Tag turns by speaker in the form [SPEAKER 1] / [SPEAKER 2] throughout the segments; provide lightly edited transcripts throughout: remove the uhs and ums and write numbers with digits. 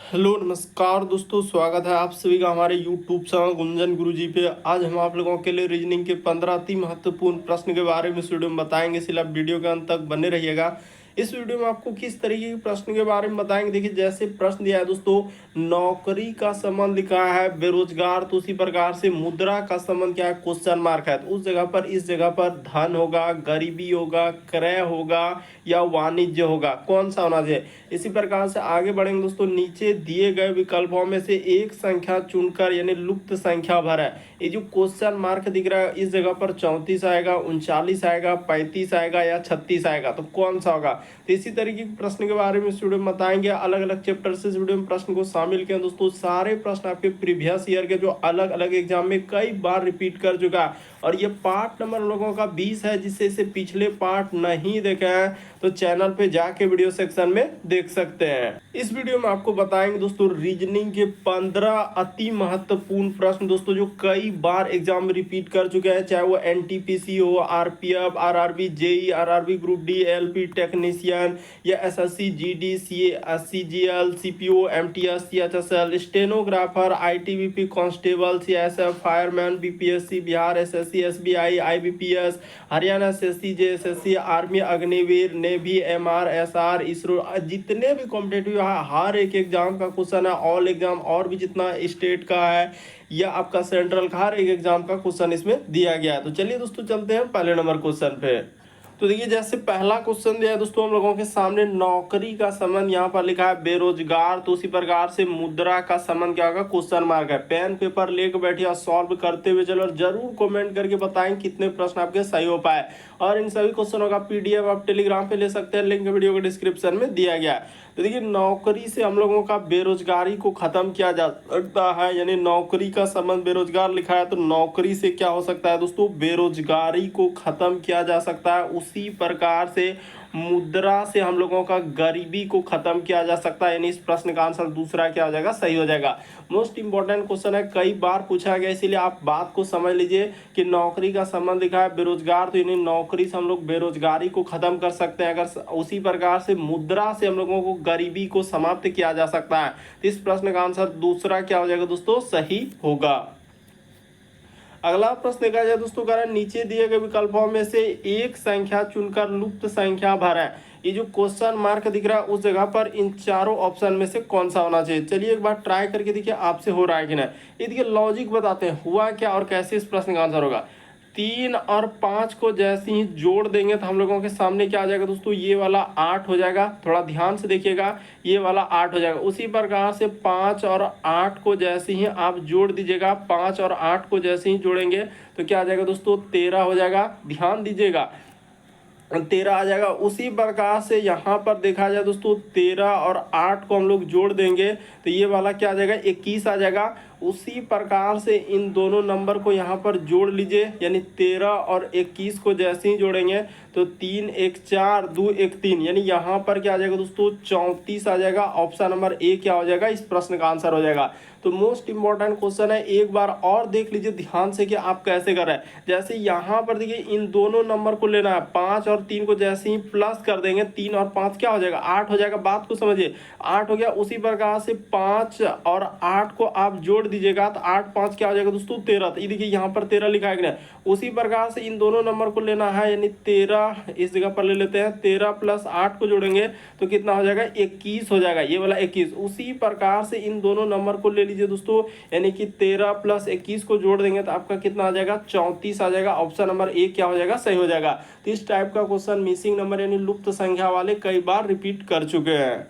[SPEAKER 1] Hello नमस्कार दोस्तों, स्वागत है आप सभी का हमारे YouTube चैनल गुंजन गुरुजी पे। आज हम आप लोगों के लिए रीजनिंग के 15 अति महत्वपूर्ण प्रश्न के बारे में इस वीडियो में बताएंगे, इसलिए आप वीडियो के अंत तक बने रहिएगा। इस वीडियो में आपको किस तरीके के प्रश्न के बारे में बताएंगे। देखिए, जैसे प्रश्न दिया है दोस्तों, नौकरी का संबंध लिखा है बेरोजगार, तो उसी प्रकार से मुद्रा का संबंध क्या है, क्वेश्चन मार्क है। तो उस जगह पर, इस जगह पर धन होगा, गरीबी होगा, क्रय होगा या वाणिज्य होगा, कौन सा होना चाहिए। इसी प्रकार से आगे बढ़ेंगे दोस्तों। नीचे दिए गए विकल्पों में से एक संख्या चुनकर, यानी लुप्त संख्या भर है। ये जो क्वेश्चन मार्क दिख रहा है, इस जगह पर 34 आएगा, 39 आएगा, 35 आएगा या 36 आएगा, तो कौन सा होगा। तो इसी तरीके के प्रश्न के बारे में इस वीडियो में बताएंगे। अलग अलग चैप्टर से इस वीडियो में प्रश्न को शामिल किया दोस्तों। सारे प्रश्न आपके प्रीवियस ईयर के जो अलग अलग एग्जाम में कई बार रिपीट कर चुका है, और ये पार्ट नंबर लोगों का 20 है। जिससे इसे पिछले पार्ट नहीं देखे हैं तो चैनल पे जाके वीडियो सेक्शन में देख सकते हैं। इस वीडियो में आपको बताएंगे दोस्तों रीजनिंग के 15 अति महत्वपूर्ण प्रश्न दोस्तों, जो कई बार एग्जाम में रिपीट कर चुके हैं, चाहे वो एनटीपीसी हो, RPF, RRB, JE, RRB group D, LP technician या SSC, GD, CA, CGL, CPO, MTS, CHSL, stenographer, ITBP, constable, CSF, fireman, BPSC, Bihar SSC, SBI, IBPS, Haryana SSC, JSSC, army, Agniveer, navy, MR, SR, ISRO, जितने भी competitive है, हर एक exam का question है। All exam और भी जितना स्टेट का है या आपका सेंट्रल का, हर एक एग्जाम का क्वेश्चन इसमें दिया गया है। तो चलिए दोस्तों, चलते हैं पहले नंबर क्वेश्चन पे। तो देखिए, जैसे पहला क्वेश्चन दिया है दोस्तों हम लोगों के सामने, नौकरी का संबंध यहाँ पर लिखा है बेरोजगार, तो उसी प्रकार से मुद्रा का संबंध क्या होगा, क्वेश्चन मार्क है। पेन पेपर लेकर बैठिए, सॉल्व करते हुए चलो, और जरूर कमेंट करके बताएं कितने प्रश्न आपके सही हो पाए। और इन सभी क्वेश्चनों का पीडीएफ आप टेलीग्राम पे ले सकते हैं, लिंक वीडियो के डिस्क्रिप्शन में दिया गया है। तो देखिए, नौकरी से हम लोगों का बेरोजगारी को खत्म किया जा सकता है, यानी नौकरी का संबंध बेरोजगार लिखा है, तो नौकरी से क्या हो सकता है दोस्तों, बेरोजगारी को खत्म किया जा सकता है। उसी प्रकार से मुद्रा से हम लोगों का गरीबी को खत्म किया जा सकता है, यानी इस प्रश्न का आंसर दूसरा क्या हो जाएगा, सही हो जाएगा। मोस्ट इंपॉर्टेंट क्वेश्चन है, कई बार पूछा गया, इसीलिए आप बात को समझ लीजिए कि नौकरी का संबंध लिखा है बेरोजगार, तो यानी नौकरी से हम लोग बेरोजगारी को खत्म कर सकते हैं। अगर उसी प्रकार से मुद्रा से हम लोगों को गरीबी को समाप्त किया जा सकता है, तो इस प्रश्न का आंसर दूसरा क्या हो जाएगा दोस्तों, सही होगा। अगला प्रश्न देखा जाए दोस्तों, कह रहा है नीचे दिए गए विकल्पों में से एक संख्या चुनकर लुप्त संख्या भरें। ये जो क्वेश्चन मार्क दिख रहा है, उस जगह पर इन चारों ऑप्शन में से कौन सा होना चाहिए। चलिए एक बार ट्राई करके देखिए आपसे हो रहा है कि नहीं। ये देखिए, लॉजिक बताते हैं हुआ क्या और कैसे इस प्रश्न का आंसर होगा। 3 और 5 को जैसे ही जोड़ देंगे तो हम लोगों के सामने क्या आ जाएगा दोस्तों, ये वाला 8 हो जाएगा। थोड़ा ध्यान से देखिएगा, ये वाला 8 हो जाएगा। उसी प्रकार से 5 और 8 को जैसे ही आप जोड़ दीजिएगा, 5 और 8 को जैसे ही जोड़ेंगे तो क्या आ जाएगा दोस्तों, 13 हो जाएगा। ध्यान दीजिएगा, 13 आ जाएगा। उसी प्रकार से यहाँ पर देखा जाए दोस्तों, 13 और 8 को हम लोग जोड़ देंगे तो ये वाला क्या आ जाएगा, 21 आ जाएगा। उसी प्रकार से इन दोनों नंबर को यहाँ पर जोड़ लीजिए, यानी 13 और 21 को जैसे ही जोड़ेंगे तो 3 1 4 2 1 3, यानी यहाँ पर क्या आ जाएगा दोस्तों, 34 आ जाएगा। ऑप्शन नंबर ए क्या हो जाएगा, इस प्रश्न का आंसर हो जाएगा। तो मोस्ट इंपॉर्टेंट क्वेश्चन है, एक बार और देख लीजिए ध्यान से कि आप कैसे कर रहे हैं। जैसे यहाँ पर देखिए, इन दोनों नंबर को लेना है, 5 और 3 को जैसे ही प्लस कर देंगे, 3 और 5 क्या हो जाएगा, 8 हो जाएगा। बात को समझिए, 8 हो गया। उसी प्रकार से 5 और 8 को आप जोड़ दीजिएगा तो 8 5 क्या हो जाएगा दोस्तों, 13। तो ये देखिए यहाँ पर 13 लिखा है कि नहीं। उसी प्रकार से इन दोनों नंबर को लेना है, यानी 13 इस जगह पर ले लेते हैं, 13 प्लस 8 को जोड़ेंगे तो कितना हो जाएगा, 21 हो जाएगा, ये वाला 21। उसी प्रकार से इन दोनों नंबर को ले लीजिए दोस्तों, यानी कि 13 प्लस 21 को जोड़ देंगे तो आपका कितना आ जाएगा, 34 आ जाएगा। ऑप्शन नंबर ए क्या हो जाएगा, सही हो जाएगा। तो इस टाइप का क्वेश्चन मिसिंग नंबर यानी लुप्त संख्या वाले कई बार रिपीट कर चुके हैं।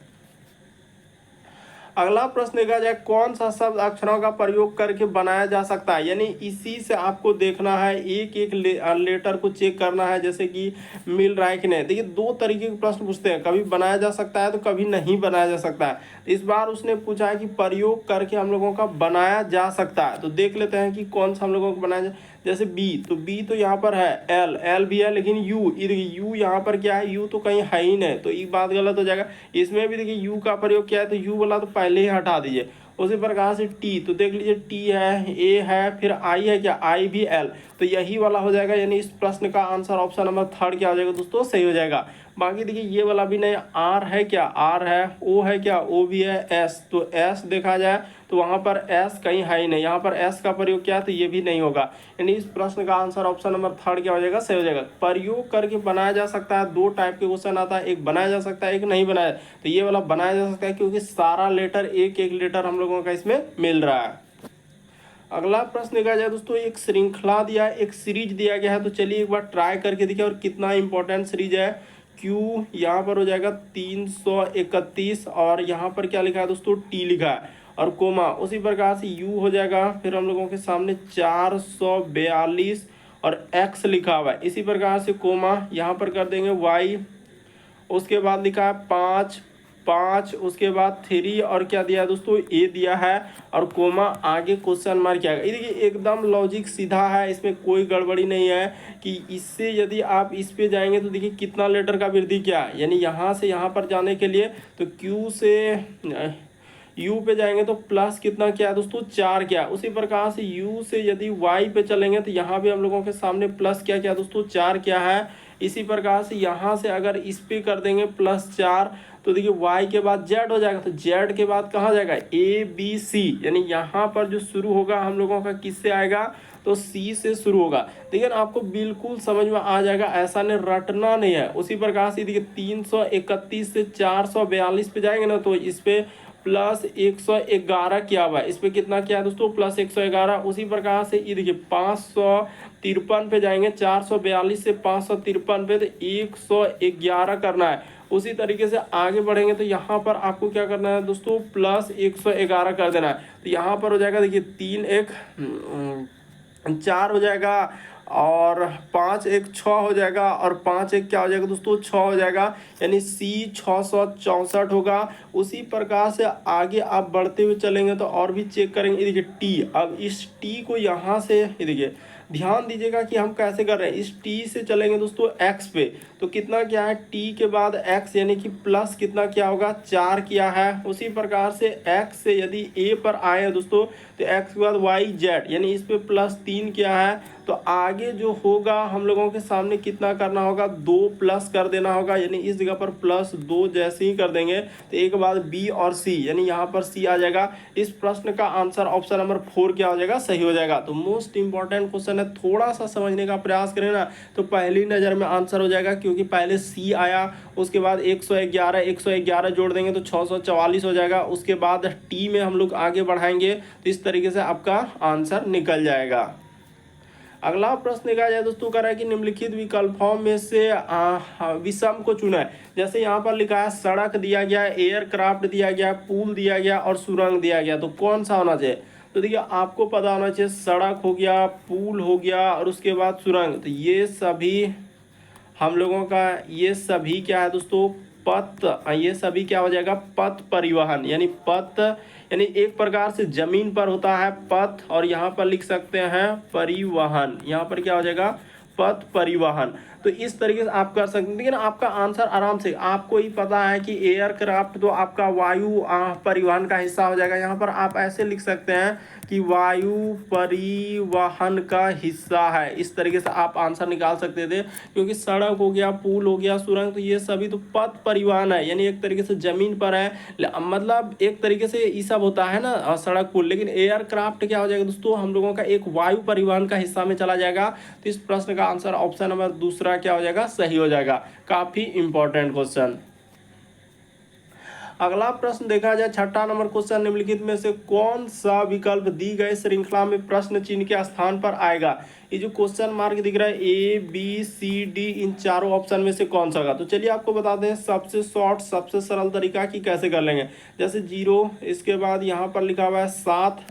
[SPEAKER 1] अगला प्रश्न देखा जाए, कौन सा शब्द अक्षरों का प्रयोग करके बनाया जा सकता है, यानी इसी से आपको देखना है, एक एक लेटर को चेक करना है, जैसे कि मिल रहा है कि नहीं। देखिए, दो तरीके के प्रश्न पूछते हैं, कभी बनाया जा सकता है तो कभी नहीं बनाया जा सकता है। इस बार उसने पूछा है कि प्रयोग करके हम लोगों का बनाया जा सकता है, तो देख लेते हैं कि कौन सा हम लोगों को बनाया जाए। जैसे बी, तो बी तो यहाँ पर है, एल एल भी है, लेकिन यू, यू यहाँ पर क्या है, यू तो कहीं है ही नहीं, तो ये बात गलत हो जाएगा। इसमें भी देखिए यू का प्रयोग किया है, तो यू वाला तो पहले ही हटा दीजिए। उसी प्रकार से टी, तो देख लीजिए टी है, ए है, फिर आई है, क्या आई भी, एल, तो यही वाला हो जाएगा। यानी इस प्रश्न का आंसर ऑप्शन नंबर थर्ड क्या हो जाएगा दोस्तों, सही हो जाएगा। बाकी देखिए ये वाला भी नहीं, आर है क्या, आर है, ओ है क्या, ओ भी है, एस, तो एस देखा जाए तो वहाँ पर एस कहीं है ही नहीं, यहाँ पर एस का प्रयोग क्या है तो ये भी नहीं होगा। यानी इस प्रश्न का आंसर ऑप्शन नंबर थर्ड क्या हो जाएगा, सही हो जाएगा। प्रयोग करके बनाया जा सकता है, दो टाइप के क्वेश्चन आता है, एक बनाया जा सकता है, एक नहीं बनाया, तो ये वाला बनाया जा सकता है क्योंकि सारा लेटर एक एक लेटर हम लोगों का इसमें मिल रहा है। अगला प्रश्न देखा जाए दोस्तों, एक श्रृंखला दिया है, एक सीरीज दिया गया है, तो चलिए एक बार ट्राई करके देखिए और कितना इंपॉर्टेंट सीरीज है। क्यू यहाँ पर हो जाएगा 331 और यहाँ पर क्या लिखा है दोस्तों, टी लिखा है और कोमा, उसी प्रकार से यू हो जाएगा, फिर हम लोगों के सामने 442 और एक्स लिखा हुआ है, इसी प्रकार से कोमा यहाँ पर कर देंगे वाई, उसके बाद लिखा है 5 5, उसके बाद 3 और क्या दिया है दोस्तों, ए दिया है और कोमा आगे क्वेश्चन मार्क किया गया। ये देखिए एकदम लॉजिक सीधा है, इसमें कोई गड़बड़ी नहीं है कि इससे यदि आप इस पे जाएंगे तो देखिए कितना लेटर का वृद्धि क्या है, यानी यहाँ से यहाँ पर जाने के लिए तो क्यू से यू पे जाएंगे तो प्लस कितना क्या है दोस्तों, 4 क्या है, उसी प्रकार से यू से यदि वाई पे चलेंगे तो यहाँ भी हम लोगों के सामने प्लस क्या क्या दोस्तों, 4 क्या है, इसी प्रकार से यहाँ से अगर इस पे कर देंगे +4 तो देखिए y के बाद z हो जाएगा, तो z के बाद कहाँ जाएगा, a b c, यानी यहाँ पर जो शुरू होगा हम लोगों का किससे आएगा तो c से शुरू होगा। देखिए आपको बिल्कुल समझ में आ जाएगा, ऐसा नहीं रटना नहीं है। उसी प्रकार से देखिए 331 से 442 पे जाएंगे ना तो इस पे +111 किया हुआ है, इस पे कितना किया है दोस्तों, +111। उसी प्रकार से ये देखिए 553 पे जाएंगे, 442 से 553 पे तो 111 करना है। उसी तरीके से आगे बढ़ेंगे तो यहाँ पर आपको क्या करना है दोस्तों, +111 कर देना है, तो यहाँ पर हो जाएगा देखिए 3 1 4 हो जाएगा और 5 1 6 हो जाएगा और 5 1 क्या हो जाएगा दोस्तों, 6 हो जाएगा, यानी C 664 होगा। उसी प्रकार से आगे आप बढ़ते हुए चलेंगे तो और भी चेक करेंगे। ये देखिए T, अब इस T को यहाँ से ये देखिए ध्यान दीजिएगा कि हम कैसे कर रहे हैं, इस T से चलेंगे दोस्तों X पे तो कितना क्या है, T के बाद X यानी कि प्लस कितना क्या होगा, 4 किया है। उसी प्रकार से X से यदि A पर आए दोस्तों तो X के बाद Y Z यानी इस पे +3 किया है, तो आगे जो होगा हम लोगों के सामने कितना करना होगा, 2 प्लस कर देना होगा, यानी इस जगह पर +2 जैसे ही कर देंगे तो एक बाद B और C यानी यहाँ पर C आ जाएगा। इस प्रश्न का आंसर ऑप्शन नंबर 4 क्या हो जाएगा, सही हो जाएगा। तो मोस्ट इंपॉर्टेंट क्वेश्चन है, थोड़ा सा समझने का प्रयास करें ना तो पहली नज़र में आंसर हो जाएगा, क्योंकि पहले C आया, उसके बाद 111 जोड़ देंगे तो 644 हो जाएगा, उसके बाद T में हम लोग आगे बढ़ाएंगे तो इस तरीके से आपका आंसर निकल जाएगा। अगला प्रश्न देखा जाए दोस्तों, कह रहा है कि निम्नलिखित विकल्पों में से विषम को चुना है। जैसे यहाँ पर लिखा है सड़क दिया गया, एयरक्राफ्ट दिया गया, पुल दिया गया और सुरंग दिया गया, तो कौन सा होना चाहिए। तो देखिए आपको पता होना चाहिए, सड़क हो गया, पुल हो गया और उसके बाद सुरंग, तो ये सभी हम लोगों का ये सभी क्या है दोस्तों, पथ, ये सभी क्या हो जाएगा, पथ परिवहन, यानी पथ यानी एक प्रकार से जमीन पर होता है पथ, और यहाँ पर लिख सकते हैं परिवहन, यहाँ पर क्या हो जाएगा, पथ परिवहन। तो इस तरीके से आप कर सकते हैं, लेकिन आपका आंसर आराम से आपको ही पता है कि एयरक्राफ्ट तो आपका वायु परिवहन का हिस्सा हो जाएगा। यहाँ पर आप ऐसे लिख सकते हैं कि वायु परिवहन का हिस्सा है, इस तरीके से आप आंसर निकाल सकते थे, क्योंकि सड़क हो गया, पुल हो गया, सुरंग, तो ये सभी तो पथ परिवहन है, यानी एक तरीके से जमीन पर है, मतलब एक तरीके से ये सब होता है ना सड़क पुल। लेकिन एयरक्राफ्ट क्या हो जाएगा दोस्तों, हम लोगों का एक वायु परिवहन का हिस्सा में चला जाएगा। तो इस प्रश्न का आंसर ऑप्शन नंबर दूसरा क्या हो जाएगा, सही हो जाएगा। काफी इंपॉर्टेंट क्वेश्चन। अगला प्रश्न देखा जाए, छठा नंबर क्वेश्चन, निम्नलिखित में से कौन सा विकल्प दी गए श्रृंखला में प्रश्न चिन्ह के स्थान पर आएगा। ये जो क्वेश्चन मार्क दिख रहा है A B C D, इन चारों ऑप्शन में से कौन सा होगा। तो चलिए आपको बताते हैं सबसे शॉर्ट सबसे सरल तरीका कि कैसे कर लेंगे। जैसे 0, इसके बाद यहाँ पर लिखा हुआ है 7,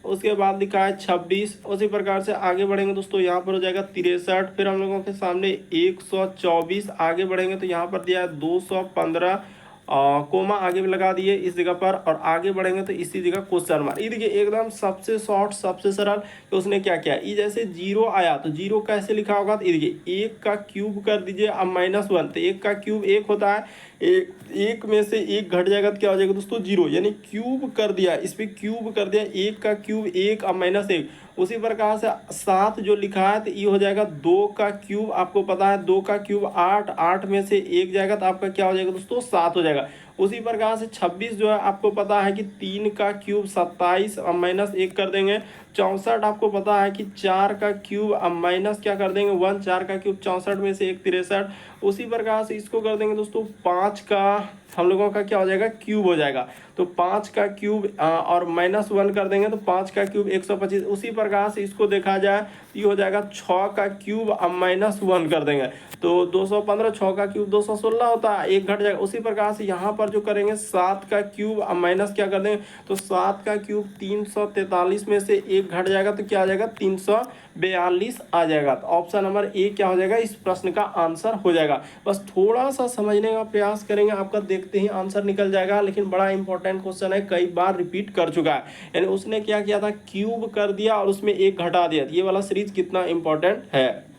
[SPEAKER 1] उसके बाद लिखा है 26, उसी प्रकार से आगे बढ़ेंगे दोस्तों, यहाँ पर हो जाएगा 63, फिर हम लोगों के सामने 124, आगे बढ़ेंगे तो यहाँ पर दिया है 215, कोमा आगे भी लगा दिए इस जगह पर, और आगे बढ़ेंगे तो इसी जगह क्वेश्चन मार्क। ये देखिए एकदम सबसे शॉर्ट सबसे सरल, तो उसने क्या किया, ये जैसे 0 आया तो 0 कैसे लिखा होगा, तो ये देखिए 1 का क्यूब कर दीजिए, अब -1, तो 1 का क्यूब 1 होता है, एक में से एक घट जाएगा तो क्या हो जाएगा दोस्तों, 0, यानी क्यूब कर दिया, इस पर क्यूब कर दिया, 1 का क्यूब 1 और -1। उसी प्रकार से 7 जो लिखा है तो ये हो जाएगा 2 का क्यूब, आपको पता है 2 का क्यूब 8, 8 में से 1 जाएगा तो आपका क्या हो जाएगा दोस्तों, 7 हो जाएगा। उसी प्रकार से 26 जो है आपको पता है कि 3 का क्यूब 27 और -1 कर देंगे। 64 आपको पता है कि 4 का क्यूब अब माइनस क्या कर देंगे 1, 4 का क्यूब 64 में से 1 63। उसी प्रकार से इसको कर देंगे दोस्तों 5 का हम लोगों का क्या हो जाएगा, क्यूब हो जाएगा। तो 5 का क्यूब और -1 कर देंगे तो 5 का क्यूब 125। उसी प्रकार से इसको देखा जाए ये हो जाएगा 6 का क्यूब अब -1 कर देंगे तो 215, 6 का क्यूब 216 होता है, 1 घट जाएगा। उसी प्रकार से यहाँ पर जो करेंगे 7 का क्यूब अब माइनस क्या कर देंगे तो 7 का क्यूब 343 में से 1 घट जाएगा तो क्या आ जाएगा 342 आ जाएगा। तो ऑप्शन नंबर ए क्या हो जाएगा, इस प्रश्न का आंसर हो जाएगा। बस थोड़ा सा समझने का प्रयास करेंगे, आपका देखते ही आंसर निकल जाएगा। लेकिन बड़ा इंपॉर्टेंट क्वेश्चन है, कई बार रिपीट कर चुका है। यानी उसने क्या किया था, क्यूब कर दिया और उसमें 1 घटा दिया। ये वाला सीरीज कितना इंपॉर्टेंट है।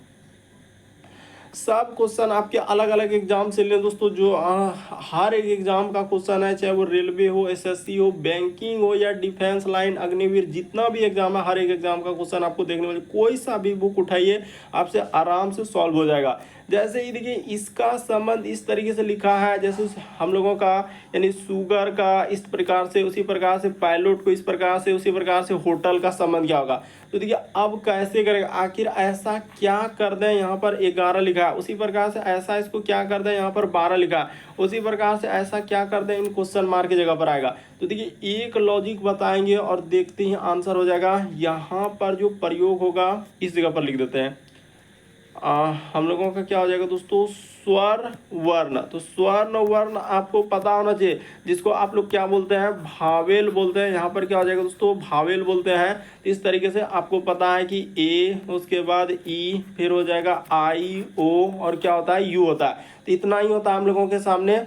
[SPEAKER 1] सब क्वेश्चन आपके अलग अलग एग्जाम से लें दोस्तों, जो हर एक एग्जाम का क्वेश्चन है, चाहे वो रेलवे हो, एसएससी हो, बैंकिंग हो या डिफेंस लाइन, अग्निवीर, जितना भी एग्जाम है हर एक एग्जाम का क्वेश्चन आपको देखने वाले। कोई सा भी बुक उठाइए आपसे आराम से सॉल्व हो जाएगा। जैसे ही देखिए इसका संबंध इस तरीके से लिखा है, जैसे हम लोगों का यानी शुगर का इस प्रकार से, उसी प्रकार से पायलट को इस प्रकार से, उसी प्रकार से होटल का संबंध क्या होगा। तो देखिए अब कैसे करेंगे, आखिर ऐसा क्या कर दें, यहाँ पर 11 लिखा है, उसी प्रकार से ऐसा इसको क्या कर दें, यहाँ पर 12 लिखा है, उसी प्रकार से ऐसा क्या कर दें, इन क्वेश्चन मार्क की जगह पर आएगा। तो देखिए एक लॉजिक बताएंगे और देखते ही आंसर हो जाएगा। यहाँ पर जो प्रयोग होगा इस जगह पर लिख देते हैं। हम लोगों का क्या हो जाएगा दोस्तों, स्वर वर्ण। तो स्वर्ण वर्ण आपको पता होना चाहिए, जिसको आप लोग क्या बोलते हैं, भावेल बोलते हैं। यहाँ पर क्या हो जाएगा दोस्तों, भावेल बोलते हैं। इस तरीके से आपको पता है कि ए, उसके बाद ई, फिर हो जाएगा आई, ओ और क्या होता है, यू होता है। तो इतना ही होता है हम लोगों के सामने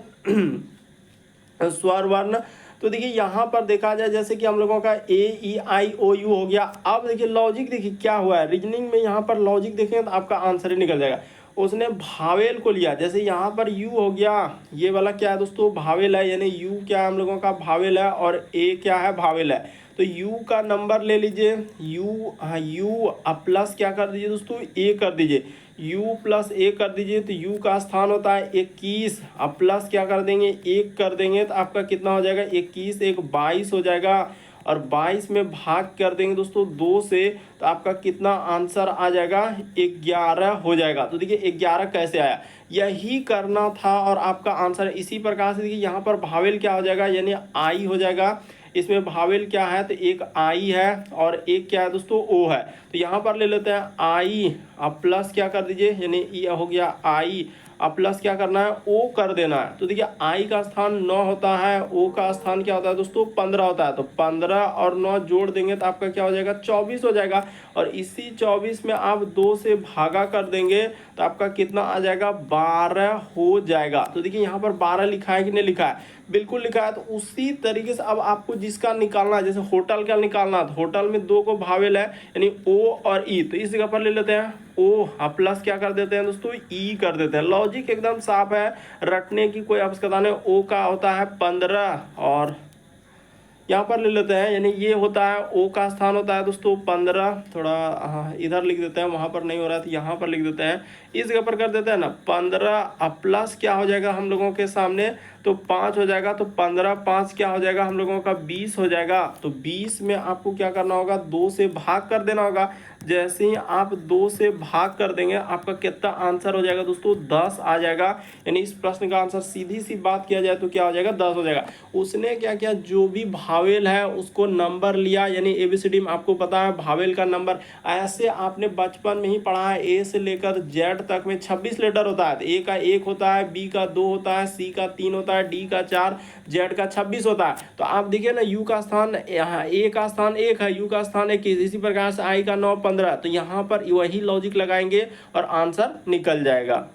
[SPEAKER 1] स्वर वर्ण। तो देखिए यहाँ पर देखा जाए जैसे कि हम लोगों का ए, ई, आई, ओ, यू हो गया। अब देखिए लॉजिक देखिए क्या हुआ है, रीजनिंग में यहाँ पर लॉजिक देखें तो आपका आंसर ही निकल जाएगा। उसने भावेल को लिया, जैसे यहाँ पर यू हो गया, ये वाला क्या है दोस्तों, भावेल है, यानी यू क्या है हम लोगों का, भावेल है, और ए क्या है, भावेल है। तो यू का नंबर ले लीजिए, यू प्लस क्या कर दीजिए दोस्तों, ए कर दीजिए, u प्लस ए कर दीजिए। तो u का स्थान होता है 21, अब प्लस क्या कर देंगे 1 कर देंगे तो आपका कितना हो जाएगा, 21 1 22 हो जाएगा। और 22 में भाग कर देंगे दोस्तों 2 से, तो आपका कितना आंसर आ जाएगा, 11 हो जाएगा। तो देखिए 11 कैसे आया, यही करना था और आपका आंसर इसी प्रकार से। देखिए यहाँ पर भावेल क्या हो जाएगा, यानी आई हो जाएगा। इसमें भावेल क्या है, तो एक आई है और एक क्या है दोस्तों, ओ है। तो यहाँ पर ले लेते हैं आई, अब प्लस क्या कर दीजिए, यानी ये हो गया आई, अब प्लस क्या करना है, ओ कर देना है। तो देखिए आई का स्थान 9 होता है, ओ का स्थान क्या होता है दोस्तों, 15 होता है। तो 15 और 9 जोड़ देंगे तो आपका क्या हो जाएगा, 24 हो जाएगा। और इसी 24 में आप 2 से भागा कर देंगे तो आपका कितना आ जाएगा, 12 हो जाएगा। तो देखिए यहाँ पर 12 लिखा है कि नहीं लिखा है, बिल्कुल लिखा है। तो उसी तरीके से अब आपको जिसका निकालना है, जैसे होटल का निकालना है, तो होटल में 2 को भावेल है, यानी ओ और ई। तो इस जगह पर ले लेते हैं ओ, प्लस क्या कर देते हैं दोस्तों, ई कर देते हैं। लॉजिक एकदम साफ है, रटने की कोई आवश्यकता नहीं। ओ का होता है 15 और यहाँ पर ले लेते हैं, यानी ये होता है ओ का स्थान होता है दोस्तों 15, थोड़ा इधर लिख देते हैं, वहाँ पर नहीं हो रहा है तो यहाँ पर लिख देते हैं, इस जगह पर कर देते हैं ना 15, अब प्लस क्या हो जाएगा हम लोगों के सामने, तो 5 हो जाएगा। तो 15 5 क्या हो जाएगा हम लोगों का, 20 हो जाएगा। तो 20 में आपको क्या करना होगा, 2 से भाग कर देना होगा। जैसे ही आप 2 से भाग कर देंगे आपका कितना आंसर हो जाएगा दोस्तों, 10 आ जाएगा। यानी इस प्रश्न का आंसर सीधी सी बात किया जाए तो क्या हो जाएगा, 10 हो जाएगा। उसने क्या किया, जो भी भावेल है उसको नंबर लिया, यानी एबीसीडी में आपको पता है भावेल का नंबर, ऐसे आपने बचपन में ही पढ़ा है, ए से लेकर जेड तक में 26 लेटर होता है। तो ए का 1 होता है, बी का 2 होता है, सी का 3 होता है, डी का 4, जेड का 26 होता है। तो आप देखिए ना, यू का स्थान यहाँ, ए का स्थान 1 है, यू का स्थान 21, इसी प्रकार से आई का 9 15। तो यहाँ पर वही लॉजिक लगाएंगे और आंसर निकल जाएगा।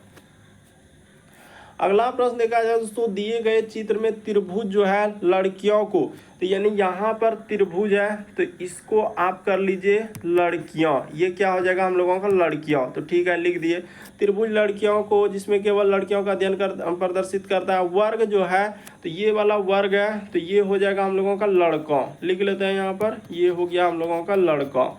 [SPEAKER 1] अगला प्रश्न देखा जाए दोस्तों, दिए गए चित्र में त्रिभुज जो है लड़कियों को, तो यानी यहाँ पर त्रिभुज है तो इसको आप कर लीजिए लड़कियाँ, ये क्या हो जाएगा हम लोगों का लड़कियाँ। तो ठीक है, लिख दिए त्रिभुज लड़कियों को जिसमें केवल लड़कियों का अध्ययन प्रदर्शित करता है। वर्ग जो है तो ये वाला वर्ग है तो ये हो जाएगा हम लोगों का लड़कों, लिख लेते हैं यहाँ पर, ये हो गया हम लोगों का लड़कों।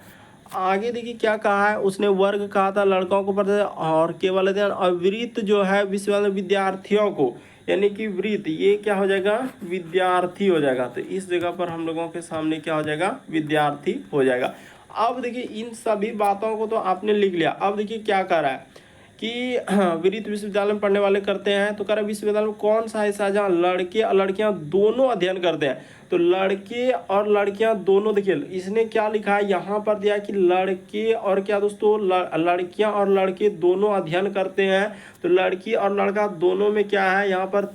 [SPEAKER 1] आगे देखिए क्या कहा है, उसने वर्ग कहा था लड़कों को पढ़ते और केवल अध्ययन, और वृत्त जो है विश्वविद्यालय विद्यार्थियों को, यानी कि वृत्त ये क्या हो जाएगा विद्यार्थी हो जाएगा। तो इस जगह पर हम लोगों के सामने क्या हो जाएगा विद्यार्थी हो जाएगा। अब देखिए इन सभी बातों को तो आपने लिख लिया। अब देखिए क्या कर रहा है कि वृत्त विश्वविद्यालय में पढ़ने वाले करते हैं, तो कह रहा है विश्वविद्यालय में कौन सा ऐसा जहाँ लड़के और लड़कियां दोनों अध्ययन करते हैं। तो लड़के और लड़कियां दोनों, देखिए इसने क्या लिखा है यहाँ पर दिया कि लड़के और क्या दोस्तों लड़कियां और लड़के दोनों अध्ययन करते हैं। तो लड़की और लड़का दोनों में क्या है यहाँ पर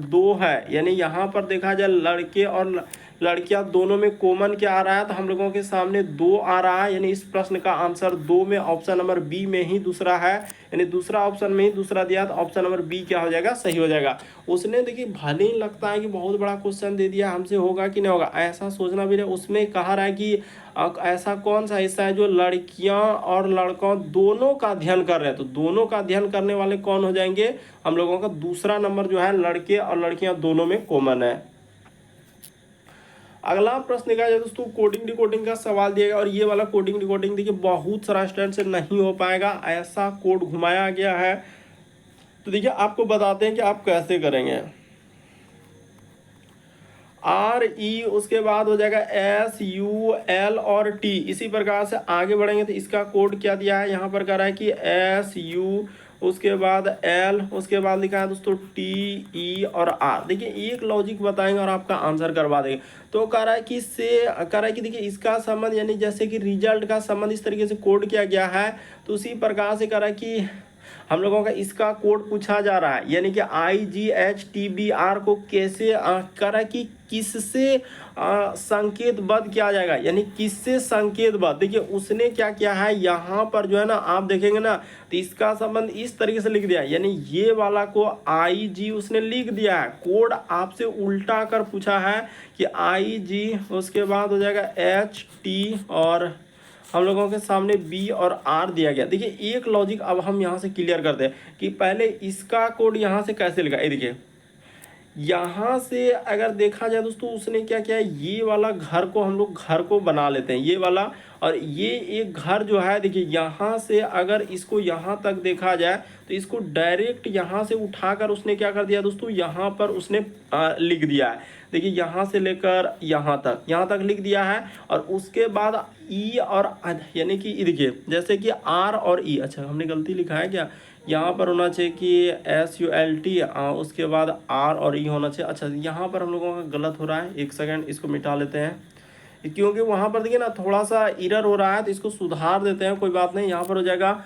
[SPEAKER 1] 2 है, यानी यहाँ पर देखा जाए लड़के और लड़कियां दोनों में कॉमन क्या आ रहा है, तो हम लोगों के सामने 2 आ रहा है, यानी इस प्रश्न का आंसर 2 में ऑप्शन नंबर बी में ही दूसरा है, यानी दूसरा ऑप्शन में ही दूसरा दिया तो ऑप्शन नंबर बी क्या हो जाएगा सही हो जाएगा। उसने देखिए भले ही लगता है कि बहुत बड़ा क्वेश्चन दे दिया, हमसे होगा कि नहीं होगा ऐसा सोचना भी नहीं। उसमें कहा रहा है कि ऐसा कौन सा हिस्सा है जो लड़कियां और लड़कों दोनों का अध्ययन कर रहे हैं। तो दोनों का अध्ययन करने वाले कौन हो जाएंगे हम लोगों का दूसरा नंबर जो है लड़के और लड़कियां दोनों में कॉमन है। अगला प्रश्न देखा जाए दोस्तों, कोडिंग डिकोडिंग का सवाल दिया गया और ये वाला कोडिंग डिकोडिंग देखिए बहुत सारा स्टूडेंट से नहीं हो पाएगा, ऐसा कोड घुमाया गया है। तो देखिए आपको बताते हैं कि आप कैसे करेंगे। RE उसके बाद हो जाएगा SUL और T, इसी प्रकार से आगे बढ़ेंगे। तो इसका कोड क्या दिया है यहाँ पर कह रहा है कि SU उसके बाद L उसके बाद लिखा है दोस्तों TE और R। देखिए एक लॉजिक बताएंगे और आपका आंसर करवा देंगे। तो कह रहा है कि देखिए इसका संबंध यानी जैसे कि रिजल्ट का संबंध इस तरीके से कोड किया गया है, तो उसी प्रकार से कह रहा है कि हम लोगों का इसका कोड पूछा जा रहा है, यानी कि IGHTBR को कैसे कर रहा है कि किससे संकेतबद्ध किया जाएगा, यानी किससे संकेतबद्ध। देखिए उसने क्या किया है यहाँ पर जो है ना आप देखेंगे ना, तो इसका संबंध इस तरीके से लिख दिया है, यानी ये वाला को IG उसने लिख दिया है। कोड आपसे उल्टा कर पूछा है कि IG उसके बाद हो जाएगा HT और हम लोगों के सामने B और R दिया गया। देखिए एक लॉजिक अब हम यहाँ से क्लियर करते हैं कि पहले इसका कोड यहाँ से कैसे लिखा। ये देखिए यहाँ से अगर देखा जाए दोस्तों उसने क्या किया है, ये वाला घर को हम लोग घर को बना लेते हैं ये वाला, और ये एक घर जो है देखिए यहाँ से अगर इसको यहाँ तक देखा जाए तो इसको डायरेक्ट यहाँ से उठाकर उसने क्या कर दिया दोस्तों यहाँ पर उसने लिख दिया है। देखिए यहाँ से लेकर यहाँ तक लिख दिया है, और उसके बाद ई और यानी कि देखिए जैसे कि आर और ई, अच्छा हमने गलती लिखा है क्या, यहाँ पर होना चाहिए कि SULT उसके बाद R और E होना चाहिए। अच्छा यहाँ पर हम लोगों का गलत हो रहा है, एक सेकंड इसको मिटा लेते हैं क्योंकि वहाँ पर देखिए ना थोड़ा सा एरर हो रहा है, तो इसको सुधार देते हैं, कोई बात नहीं। यहाँ पर हो जाएगा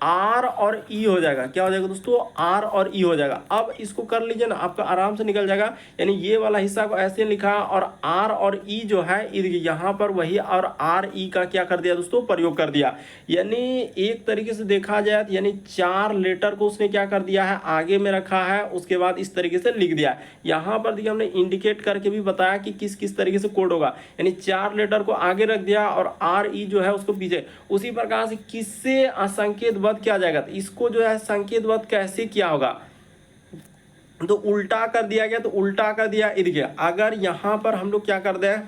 [SPEAKER 1] R और E हो जाएगा, क्या हो जाएगा दोस्तों R और E हो जाएगा। अब इसको कर लीजिए ना, आपका आराम से निकल जाएगा। यानी ये वाला हिस्सा को ऐसे लिखा और R और E जो है यहाँ पर वही और RE का क्या कर दिया दोस्तों प्रयोग कर दिया। यानी एक तरीके से देखा जाए तो यानी 4 लेटर को उसने क्या कर दिया है आगे में रखा है, उसके बाद इस तरीके से लिख दिया। यहाँ पर देखिए हमने इंडिकेट करके भी बताया कि किस किस तरीके से कोड होगा, यानी 4 लेटर को आगे रख दिया और RE जो है उसको पीछे। उसी प्रकार से किससे संकेत किया जाएगा, तो इसको जो है संकेतबद्ध कैसे किया होगा, तो उल्टा कर दिया गया, तो उल्टा कर दिया। देखिए अगर यहां पर हम लोग क्या कर दें,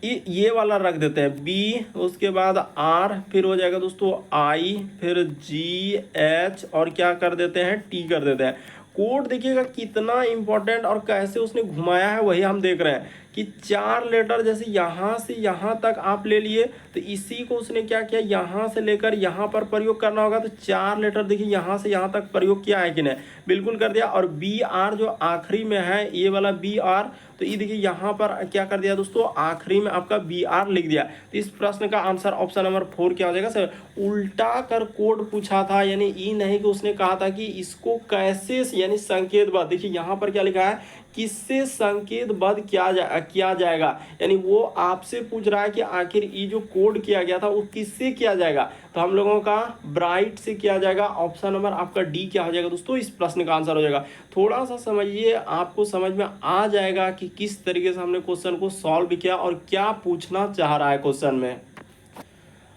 [SPEAKER 1] ये वाला रख देते हैं B उसके बाद R, फिर हो जाएगा दोस्तों I, फिर GH और क्या कर देते हैं T कर देते हैं। कोड देखिएगा कितना इंपॉर्टेंट और कैसे उसने घुमाया है वही हम देख रहे हैं कि 4 लेटर जैसे यहाँ से यहाँ तक आप ले लिए, तो इसी को उसने क्या किया यहाँ से लेकर यहाँ पर प्रयोग करना होगा। तो 4 लेटर देखिए यहाँ से यहाँ तक प्रयोग किया है कि नहीं, बिल्कुल कर दिया। और BR जो आखिरी में है ये वाला BR, तो ये देखिए यहाँ पर क्या कर दिया दोस्तों आखिरी में आपका BR लिख दिया। तो इस प्रश्न का आंसर ऑप्शन नंबर 4 क्या हो जाएगा सर, उल्टा कर कोड पूछा था, यानी ये नहीं कि उसने कहा था कि इसको कैसे यानी संकेतबद्ध। देखिए यहाँ पर क्या लिखा है, किससे संकेतबद्ध किया जाएगा, यानी वो आपसे पूछ रहा है कि आखिर ये जो कोड किया गया था वो किससे किया जाएगा। तो हम लोगों का ब्राइट से किया जाएगा। ऑप्शन नंबर आपका डी क्या हो जाएगा दोस्तों, इस प्रश्न का आंसर हो जाएगा। थोड़ा सा समझिए, आपको समझ में आ जाएगा कि किस तरीके से हमने क्वेश्चन को सॉल्व किया और क्या पूछना चाह रहा है क्वेश्चन में।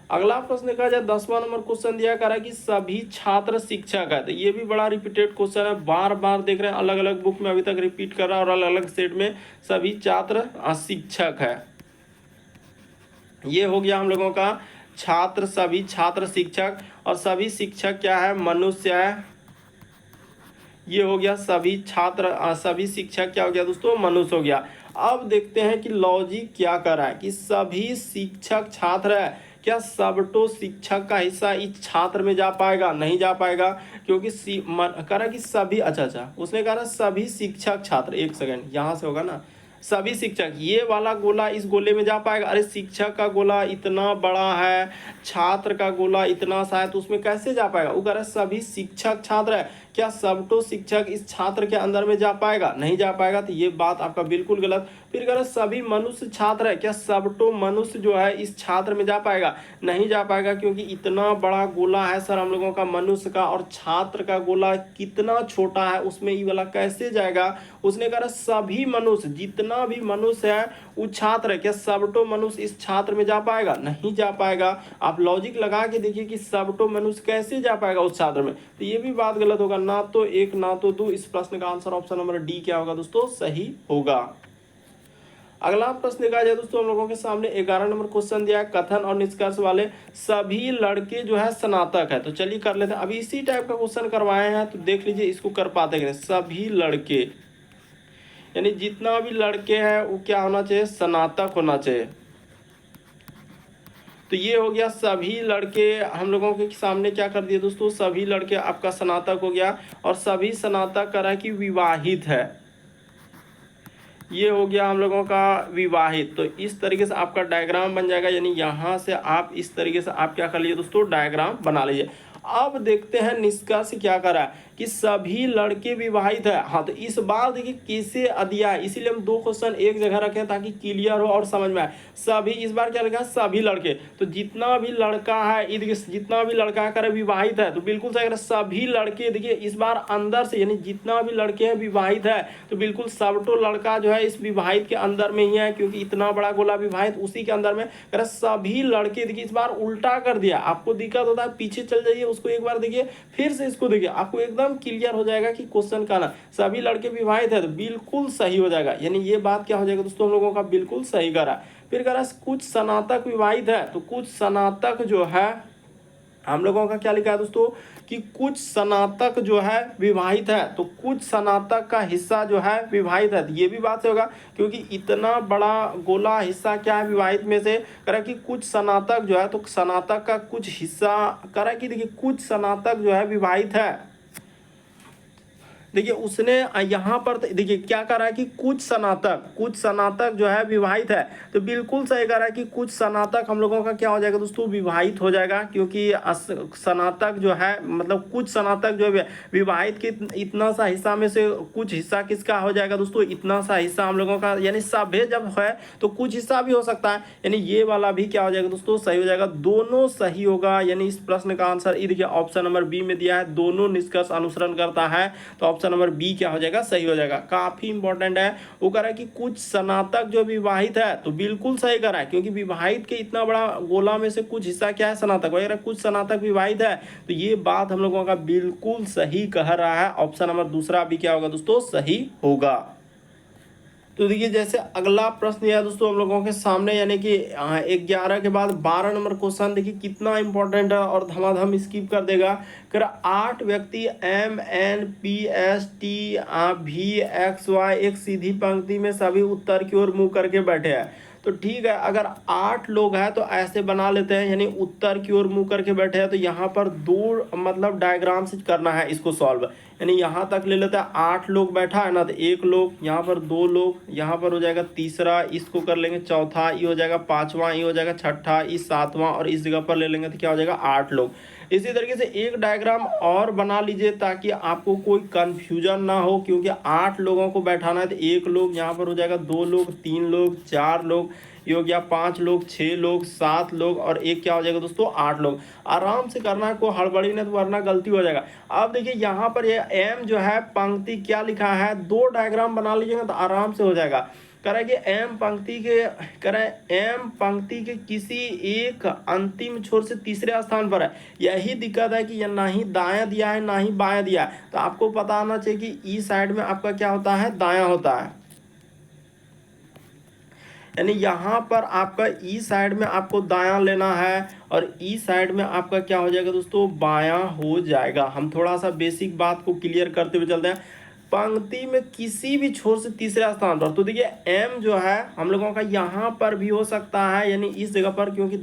[SPEAKER 1] अगला प्रश्न देखा जाए, 10वां नंबर क्वेश्चन दिया करा कि सभी छात्र शिक्षक है। तो ये भी बड़ा रिपीटेड क्वेश्चन है, बार बार देख रहे हैं, अलग अलग बुक में अभी तक रिपीट कर रहा है और अलग अलग सेट में सभी छात्र शिक्षक है। ये हो गया हम लोगों का छात्र, सभी छात्र शिक्षक, और सभी शिक्षक क्या है, मनुष्य है। ये हो गया सभी छात्र सभी शिक्षक क्या हो गया दोस्तों, मनुष्य हो गया। अब देखते हैं कि लॉजिक क्या कर रहा है कि सभी शिक्षक छात्र है, क्या सबटो शिक्षक का हिस्सा इस छात्र में जा पाएगा, नहीं जा पाएगा, क्योंकि कह रहा कि सभी, अच्छा उसने कहा ना सभी शिक्षक छात्र, एक सेकंड यहाँ से होगा ना, सभी शिक्षक, ये वाला गोला इस गोले में जा पाएगा। अरे शिक्षक का गोला इतना बड़ा है, छात्र का गोला इतना सा है, तो उसमें कैसे जा पाएगा। वो कह रहा है सभी शिक्षक छात्र है, क्या सबटो शिक्षक इस छात्र के अंदर में जा पाएगा, नहीं जा पाएगा, तो ये बात आपका बिल्कुल गलत। फिर कह रहा है सभी मनुष्य छात्र है, क्या सबटो मनुष्य जो है इस छात्र में जा पाएगा, नहीं जा पाएगा, क्योंकि इतना बड़ा गोला है सर हम लोगों का मनुष्य का, और छात्र का गोला कितना छोटा है, उसमें ये वाला कैसे जाएगा। उसने कहा सभी मनुष्य, जितना भी मनुष्य है वो छात्र है, क्या सबटो मनुष्य इस छात्र में जा पाएगा, नहीं जा पाएगा। आप लॉजिक लगा के देखिए कि सबटो मनुष्य कैसे जा पाएगा उस छात्र में, तो ये भी बात गलत होगा, ना तो एक ना तो दो। इस प्रश्न का आंसर ऑप्शन नंबर डी क्या होगा दोस्तों, सही होगा। अगला प्रश्न देखा जाए दोस्तों, हम लोगों के सामने 11 नंबर क्वेश्चन दिया है, कथन और निष्कर्ष वाले सभी लड़के जो है स्नातक है। तो चलिए कर लेते हैं, अभी इसी टाइप का क्वेश्चन करवाए हैं, तो देख लीजिए इसको कर पाते हैं। सभी लड़के यानी जितना भी लड़के हैं वो क्या होना चाहिए, स्नातक होना चाहिए। तो ये हो गया सभी लड़के हम लोगों के सामने क्या कर दिए दोस्तों, सभी लड़के आपका स्नातक हो गया, और सभी स्नातक करा कि विवाहित है, ये हो गया हम लोगों का विवाहित। तो इस तरीके से आपका डायग्राम बन जाएगा, यानी यहाँ से आप इस तरीके से आप क्या कर लीजिए दोस्तों, डायग्राम बना लीजिए। अब देखते हैं निष्कर्ष क्या करा है कि सभी लड़के विवाहित है। हाँ, तो इस बार देखिए कैसे दिया है, इसीलिए हम दो क्वेश्चन एक जगह रखे हैं ताकि क्लियर हो और समझ में आए। सभी, इस बार क्या लिखा है, सभी लड़के, तो जितना भी लड़का है, देखिए जितना भी लड़का कर विवाहित है, तो बिल्कुल सही है, सभी लड़के। देखिए इस बार अंदर से, यानी जितना भी लड़के हैं विवाहित है, तो बिल्कुल सबटो लड़का जो है इस विवाहित के अंदर में ही है, क्योंकि इतना बड़ा गोला विवाहित उसी के अंदर में। सभी लड़के, देखिए इस बार उल्टा कर दिया, आपको दिक्कत होता है पीछे चल जाइए, उसको एक बार देखिए, फिर से इसको देखिए, आपको एकदम क्लियर हो जाएगा कि क्वेश्चन का ना सभी लड़के विवाहित है, तो बिल्कुल सही हो जाएगा। यानी ये बात क्या हो जाएगा दोस्तों, हम लोगों का बिल्कुल सही करा। फिर कह रहा है कुछ स्नातक विवाहित है, तो कुछ स्नातक जो है हम लोगों का क्या लिखा है दोस्तों कि कुछ स्नातक जो है विवाहित है, तो कुछ स्नातक का हिस्सा जो है विवाहित है। ये भी बात से होगा, क्योंकि इतना बड़ा गोला हिस्सा क्या है विवाहित में से, करा कि कुछ स्नातक जो है, तो स्नातक का कुछ हिस्सा, करा कि देखिए कुछ स्नातक जो है विवाहित है। देखिए उसने यहाँ पर देखिए क्या करा है कि कुछ स्नातक जो है विवाहित है, तो बिल्कुल सही करा है कि कुछ स्नातक हम लोगों का क्या हो जाएगा दोस्तों, विवाहित हो जाएगा, क्योंकि स्नातक जो है मतलब कुछ स्नातक जो है विवाहित के इतना सा हिस्सा में से कुछ हिस्सा किसका हो जाएगा दोस्तों, इतना सा हिस्सा हम लोगों का, यानी सभ्य जब है तो कुछ हिस्सा भी हो सकता है, यानी ये वाला भी क्या हो जाएगा दोस्तों, सही हो जाएगा, दोनों सही होगा। यानी इस प्रश्न का आंसर ये देखिए ऑप्शन नंबर बी में दिया है, दोनों निष्कर्ष अनुसरण करता है, तो ऑप्शन नंबर बी क्या हो जाएगा, सही हो जाएगा। काफी इंपॉर्टेंट है। वो कह रहा है कि कुछ स्नातक जो विवाहित है, तो बिल्कुल सही कह रहा है, क्योंकि विवाहित के इतना बड़ा गोला में से कुछ हिस्सा क्या है, स्नातक वगैरह, कुछ स्नातक विवाहित है, तो ये बात हम लोगों का बिल्कुल सही कह रहा है। ऑप्शन नंबर दूसरा भी क्या होगा दोस्तों, सही होगा। तो देखिए जैसे अगला प्रश्न है दोस्तों हम लोगों के सामने, यानी कि 11 के बाद 12 नंबर क्वेश्चन, देखिए कितना इंपॉर्टेंट है और धमाधम स्किप कर देगा। कर 8 व्यक्ति MNPSTVXY एक सीधी पंक्ति में सभी उत्तर की ओर मुंह करके बैठे हैं। तो ठीक है, अगर 8 लोग हैं तो ऐसे बना लेते हैं, यानी उत्तर की ओर मुंह करके बैठे हैं, तो यहाँ पर दो मतलब डायग्राम से करना है इसको सॉल्व। यानी यहाँ तक ले लेते हैं, 8 लोग बैठा है ना, तो 1 लोग, यहाँ पर 2 लोग, यहाँ पर हो जाएगा तीसरा, इसको कर लेंगे चौथा, ये हो जाएगा पांचवा, ये हो जाएगा छठा, इस सातवां, और इस जगह पर ले लेंगे तो क्या हो जाएगा 8 लोग। इसी तरीके से एक डायग्राम और बना लीजिए ताकि आपको कोई कंफ्यूजन ना हो, क्योंकि 8 लोगों को बैठाना है तो एक लोग यहाँ पर हो जाएगा, 2 लोग, 3 लोग, 4 लोग, ये हो गया 5 लोग, 6 लोग, 7 लोग और एक क्या हो जाएगा दोस्तों 8 लोग। आराम से करना है, कोई हड़बड़ी नहीं तो वरना गलती हो जाएगा। अब देखिए यहाँ पर ये एम जो है पंक्ति क्या लिखा है, 2 डायग्राम बना लीजिएगा तो आराम से हो जाएगा। करें कि एम पंक्ति के किसी एक अंतिम छोर से तीसरे स्थान पर है। यही दिक्कत है कि यह ना ही दायां दिया है ना ही बायां दिया है, तो आपको पता होना चाहिए कि ई साइड में आपका क्या होता है, दायां होता है। यानी यहाँ पर आपका ई साइड में आपको दायां लेना है और ई साइड में आपका क्या हो जाएगा दोस्तों, बायां हो जाएगा। हम थोड़ा सा बेसिक बात को क्लियर करते हुए चलते हैं। पंक्ति में किसी भी छोर से तीसरे स्थान पर, तो देखिए एम जो है हम लोगों का यहाँ पर भी हो सकता है, यानी इस जगह पर, क्योंकि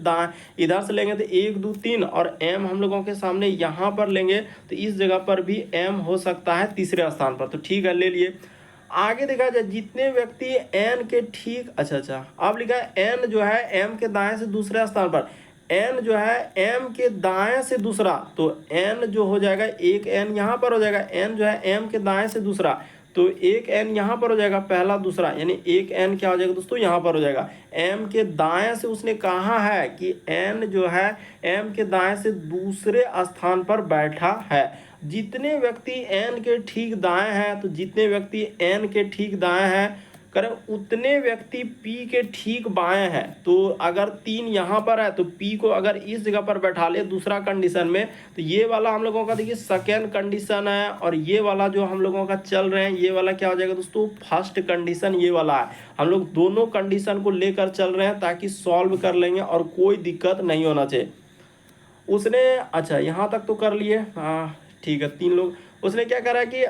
[SPEAKER 1] इधर से लेंगे तो 1 2 3 और एम हम लोगों के सामने यहाँ पर लेंगे तो इस जगह पर भी एम हो सकता है तीसरे स्थान पर। तो ठीक है, ले लिए। आगे देखा जाए जितने व्यक्ति एन के ठीक, अच्छा अब लिखा है एन जो है एम के दाएं से दूसरे स्थान पर, एन जो है एम के दाएं से दूसरा, तो एन जो हो जाएगा, एक एन यहाँ पर हो जाएगा, एन जो है एम के दाएं से दूसरा, तो एक एन यहाँ पर हो जाएगा, पहला दूसरा, यानी एक एन क्या हो जाएगा दोस्तों, यहाँ पर हो जाएगा। एम के दाएं से उसने कहा है कि एन जो है एम के दाएं से दूसरे स्थान पर बैठा है। जितने व्यक्ति एन के ठीक दाएं हैं, तो जितने व्यक्ति एन के ठीक दाएं हैं करें उतने व्यक्ति पी के ठीक बाएं हैं। तो अगर 3 यहाँ पर है तो पी को अगर इस जगह पर बैठा ले दूसरा कंडीशन में, तो ये वाला हम लोगों का देखिए सेकेंड कंडीशन है और ये वाला जो हम लोगों का चल रहे हैं ये वाला क्या हो जाएगा दोस्तों, फर्स्ट कंडीशन ये वाला है। हम लोग दोनों कंडीशन को लेकर चल रहे हैं ताकि सॉल्व कर लेंगे और कोई दिक्कत नहीं होना चाहिए। उसने अच्छा यहाँ तक तो कर लिए, हाँ ठीक है, 3 लोग। उसने क्या करा कि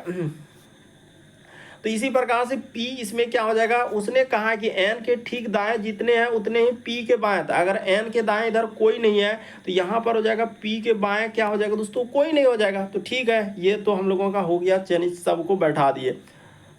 [SPEAKER 1] तो इसी प्रकार से P इसमें क्या हो जाएगा, उसने कहा कि N के ठीक दाएं जितने हैं उतने ही P के बाएं। तो अगर N के दाएं इधर कोई नहीं है तो यहाँ पर हो जाएगा P के बाएं क्या हो जाएगा दोस्तों, कोई नहीं हो जाएगा। तो ठीक है, ये तो हम लोगों का हो गया, चयनित सबको बैठा दिए।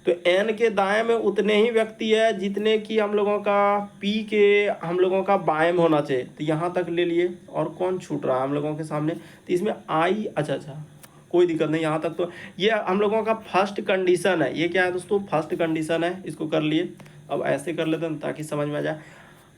[SPEAKER 1] तो N के दाएं में उतने ही व्यक्ति है जितने कि हम लोगों का P के हम लोगों का बाएं में होना चाहिए। तो यहाँ तक ले लिए और कौन छूट रहा है हम लोगों के सामने, तो इसमें I, अच्छा कोई दिक्कत नहीं, यहाँ तक तो ये हम लोगों का फर्स्ट कंडीशन है। ये क्या है दोस्तों, फर्स्ट कंडीशन है, इसको कर लिए। अब ऐसे कर लेते हैं ताकि समझ में आ जाए।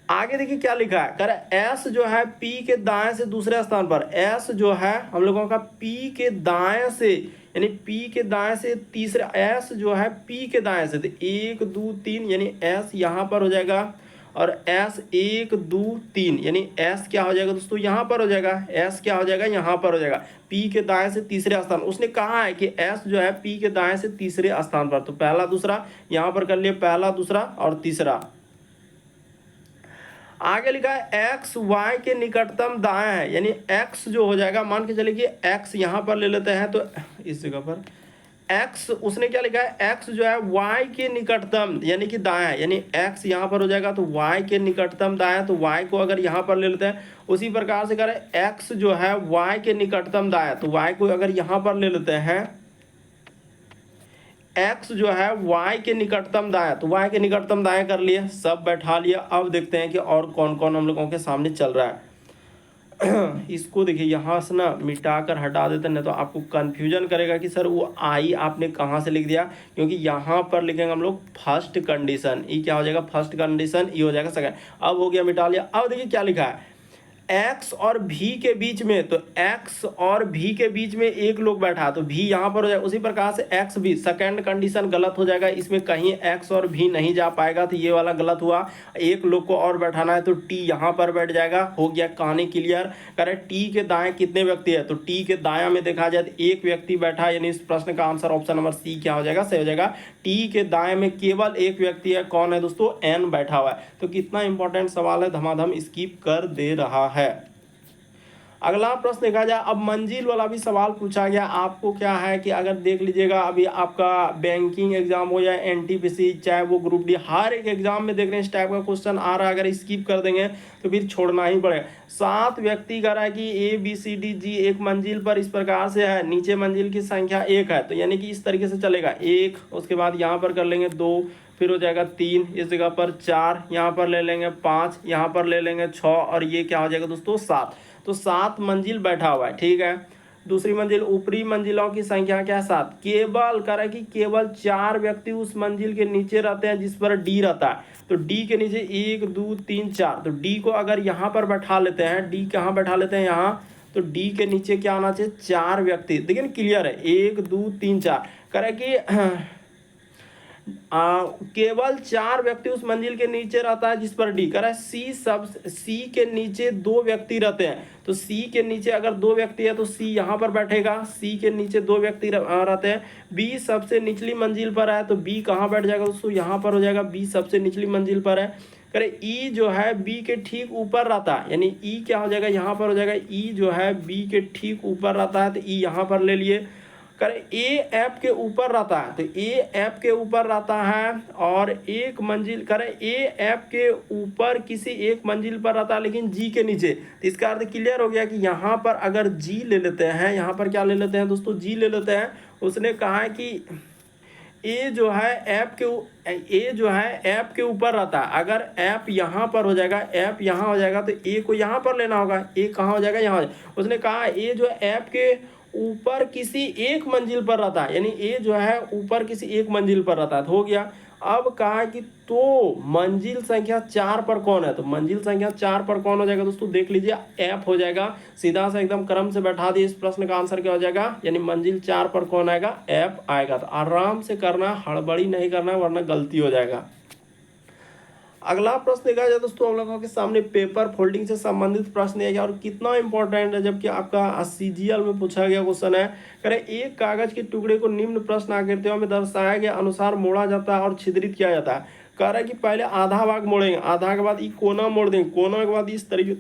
[SPEAKER 1] आगे देखिए क्या लिखा है, कर एस जो है पी के दाएं से दूसरे स्थान पर, एस जो है हम लोगों का पी के दाएं से, यानी पी के दाएं से तीसरे, एस जो है पी के दाएं से, तो 1 2 3 यानी एस यहाँ पर हो जाएगा और एस 1 2 3 यानी एस क्या हो जाएगा दोस्तों, यहाँ पर हो जाएगा, एस क्या हो जाएगा, यहाँ पर हो जाएगा, पी के दाएं से तीसरे स्थान। उसने कहा है कि एस जो है पी के दाएं से तीसरे स्थान पर, तो पहला दूसरा यहाँ पर कर लिए, पहला दूसरा और तीसरा। आगे लिखा है एक्स वाई के निकटतम दाएं है, यानी एक्स जो हो जाएगा, मान के चलिए कि एक्स यहाँ पर ले लेते हैं, तो इस जगह पर x, उसने क्या लिखा है, x जो है y के निकटतम यानी कि दायां है, यानी x यहाँ पर हो जाएगा तो y के निकटतम दायां, तो y को अगर यहाँ पर ले लेते हैं, उसी प्रकार से करें x जो है y के निकटतम दायां, तो y को अगर यहाँ पर ले लेते हैं, x जो है y के निकटतम दायां, तो y के निकटतम दायां कर लिए, सब बैठा लिया। अब देखते हैं कि और कौन कौन हम लोगों के सामने चल रहा है। इसको देखिए यहाँ से ना मिटा कर हटा देते, नहीं तो आपको कन्फ्यूजन करेगा कि सर वो आई आपने कहाँ से लिख दिया, क्योंकि यहाँ पर लिखेंगे हम लोग फर्स्ट कंडीशन, ये क्या हो जाएगा फर्स्ट कंडीशन, ये हो जाएगा सेकंड। अब हो गया, मिटा लिया। अब देखिए क्या लिखा है, x और v के बीच में, तो x और v के बीच में एक लोग बैठा, तो v यहाँ पर हो जाएगा। उसी प्रकार से x भी, सेकंड कंडीशन गलत हो जाएगा, इसमें कहीं x और v नहीं जा पाएगा, तो ये वाला गलत हुआ। एक लोग को और बैठाना है तो t यहाँ पर बैठ जाएगा, हो गया कहानी क्लियर। करें t के दाएं कितने व्यक्ति है, तो t के दायां में देखा जाए तो एक व्यक्ति बैठा, यानी इस प्रश्न का आंसर ऑप्शन नंबर सी क्या हो जाएगा, सही हो जाएगा। t के दाएं में केवल एक व्यक्ति है, कौन है दोस्तों, n बैठा हुआ है। तो कितना इंपॉर्टेंट सवाल है, धमाधम स्किप कर दे रहा है। अगला प्रश्न देखा जाए, अब मंजिल वाला भी सवाल पूछा गया। आपको क्या है कि अगर देख लीजिएगा, अभी आपका बैंकिंग एग्जाम हो या एनटीपीसी, चाहे वो ग्रुप डी, हर एक एग्जाम में देख रहे हैं इस टाइप का क्वेश्चन आ रहा है। अगर स्किप कर देंगे तो फिर छोड़ना ही पड़ेगा। 7 व्यक्ति कह रहा है कि A B C D G एक मंजिल पर इस प्रकार से है, नीचे मंजिल की संख्या 1 है, तो यानी कि इस तरीके से चलेगा, 1, उसके बाद यहाँ पर कर लेंगे 2, फिर हो जाएगा 3, इस जगह पर 4, यहाँ पर ले लेंगे 5, यहाँ पर ले लेंगे 6 और ये क्या हो जाएगा दोस्तों 7। तो 7 मंजिल बैठा हुआ है, ठीक है। दूसरी मंजिल, ऊपरी मंजिलों की संख्या क्या है 7। केवल करें कि केवल 4 व्यक्ति उस मंजिल के नीचे रहते हैं जिस पर डी रहता है। तो डी के नीचे 1 2 3 4, तो डी को अगर यहाँ पर बैठा लेते हैं, डी कहाँ बैठा लेते हैं यहाँ, तो डी के नीचे क्या आना चाहिए 4 व्यक्ति। देखिए ना क्लियर है, 1 2 3 4 करें कि केवल 4 व्यक्ति उस मंजिल के नीचे रहता है जिस पर डी करा है। सी के नीचे 2 व्यक्ति रहते हैं, तो सी के नीचे अगर 2 व्यक्ति है तो सी यहाँ पर बैठेगा, सी के नीचे 2 व्यक्ति रहते हैं। बी सबसे निचली मंजिल पर है तो बी कहाँ बैठ जाएगा दोस्तों, यहाँ पर हो जाएगा, बी सबसे निचली मंजिल पर है। करे ई जो है बी के ठीक ऊपर रहता है, यानी ई क्या हो जाएगा यहाँ पर हो जाएगा, ई जो है बी के ठीक ऊपर रहता है तो ई यहाँ पर ले लिए। करें ए एफ के ऊपर रहता है, तो ए एफ के ऊपर रहता है और एक मंजिल, करें ए एफ के ऊपर किसी एक मंजिल पर रहता है लेकिन जी के नीचे। तो इसका अर्थ क्लियर हो गया कि यहाँ पर अगर जी ले लेते हैं, यहाँ पर क्या ले लेते हैं दोस्तों, जी ले लेते हैं। उसने कहा है कि ए जो है एफ के ऊपर रहता है, अगर एफ यहाँ पर हो जाएगा, एफ यहाँ हो जाएगा तो ए को यहाँ पर लेना होगा, ए कहाँ हो जाएगा यहाँ हो जाएगा। उसने कहा ए जो एफ के ऊपर किसी एक मंजिल पर रहता है, यानी ए जो है ऊपर किसी एक मंजिल पर रहता है, तो हो गया। अब कहा कि तो मंजिल संख्या 4 पर कौन है, तो मंजिल संख्या 4 पर कौन हो जाएगा दोस्तों, देख लीजिए एफ हो जाएगा। सीधा सा एकदम क्रम से बैठा दिए, इस प्रश्न का आंसर क्या हो जाएगा, यानी मंजिल 4 पर कौन आएगा, एफ आएगा। तो आराम से करना, हड़बड़ी नहीं करना वरना गलती हो जाएगा। अगला प्रश्न देखा जाए दोस्तों, हम लोगों के सामने पेपर फोल्डिंग से संबंधित प्रश्न दिया गया और कितना इंपॉर्टेंट है, जबकि आपका सीजीएल में पूछा गया क्वेश्चन है। करें एक कागज के टुकड़े को निम्न प्रश्न आकृतियों में दर्शाया गया अनुसार मोड़ा जाता है और छिद्रित किया जाता है। कह रहा है कि पहले आधा भाग मोड़ेंगे, आधा के बाद ये कोना मोड़ देंगे, कोना के बाद इस तरीके